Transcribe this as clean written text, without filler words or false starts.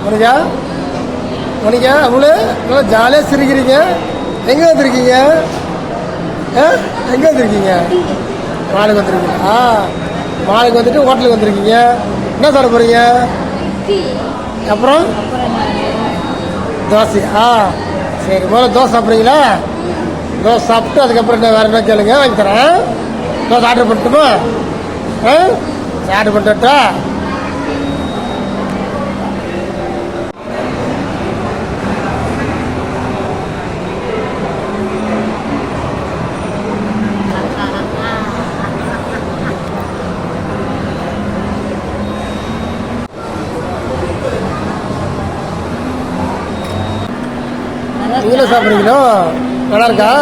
Monica Monica அவ்வளோ நல்லா ஜாலியாக சிரிக்கிறீங்க. எங்கே வந்துருக்கீங்க? எங்கே வந்துருக்கீங்க? மாலுக்கு வந்துருக்கீங்க. மாலுக்கு வந்துட்டு ஹோட்டலுக்கு வந்துருக்கீங்க. என்ன சாப்பிட போகிறீங்க? அப்புறம் தோசையா? சரி, முதல்ல தோசை சாப்பிட்றீங்களா? தோசை சாப்பிட்டு அதுக்கப்புறம் என்ன வேறு என்ன கேளுங்க, வாங்கி தரேன். தோசை ஆர்டர் பண்ணட்டுமா? ஆர்டர் பண்ணிட்டா? நீங்களும் சாப்பிட்றீங்களோ? நல்லா இருக்கா?